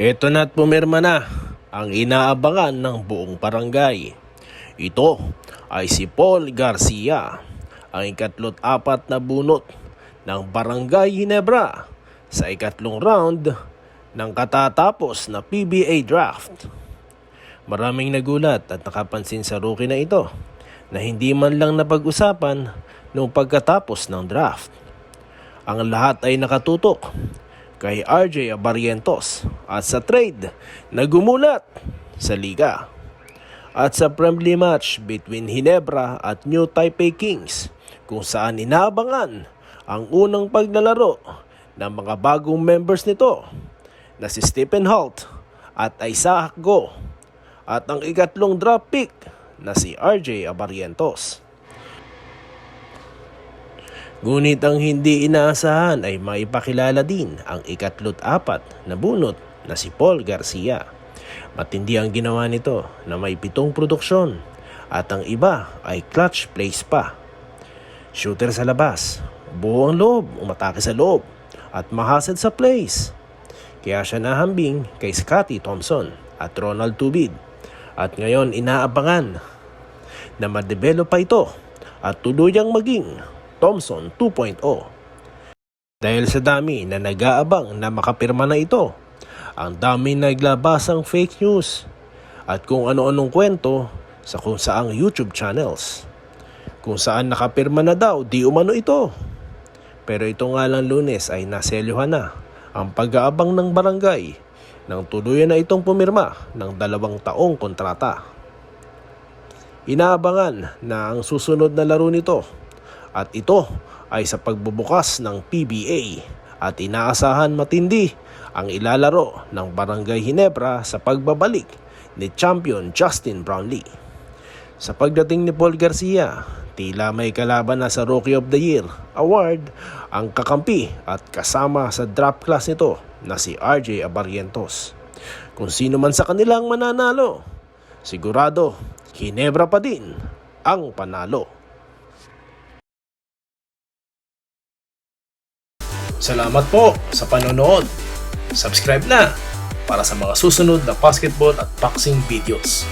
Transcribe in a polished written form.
Ito na't pumirma na ang inaabangan ng buong barangay. Ito ay si Paul Garcia, ang ikatlot-apat na bunot ng Barangay Ginebra sa ikatlong round ng katatapos na PBA draft. Maraming nagulat at nakapansin sa rookie na ito na hindi man lang napag-usapan noong pagkatapos ng draft. Ang lahat ay nakatutok kay RJ Abarientos at sa trade na gumulat sa liga. At sa friendly match between Ginebra at New Taipei Kings kung saan inaabangan ang unang paglalaro ng mga bagong members nito na si Stephen Holt at Isaac Go at ang ikatlong draft pick na si RJ Abarientos. Ngunit ang hindi inaasahan ay maipakilala din ang ikatlot-apat na bunot na si Paul Garcia. Matindi ang ginawa nito na may 7 produksyon at ang iba ay clutch plays pa. Shooter sa labas, buo ang loob, umatake sa loob at mahasad sa plays. Kaya siya nahambing kay Scottie Thompson at Ronald Tubid. At ngayon inaabangan na ma-develop pa ito at tuluyang maging Thompson 2.0. Dahil sa dami na nag-aabang na makapirma na ito, ang dami naglabasang fake news at kung ano-anong kwento sa kung saang YouTube channels. Kung saan nakapirma na daw, di umano ito. Pero ito nga lang Lunes ay naselyuhan na ang pag-aabang ng barangay nang tuluyan na itong pumirma ng 2 taong kontrata. Inaabangan na ang susunod na laro nito at ito ay sa pagbubukas ng PBA at inaasahan matindi ang ilalaro ng Barangay Ginebra sa pagbabalik ni Champion Justin Brownlee. Sa pagdating ni Paul Garcia, tila may kalaban na sa Rookie of the Year award ang kakampi at kasama sa draft class nito na si RJ Abarientos. Kung sino man sa kanilang mananalo, sigurado Ginebra pa din ang panalo. Salamat po sa panonood. Subscribe na para sa mga susunod na basketball at boxing videos.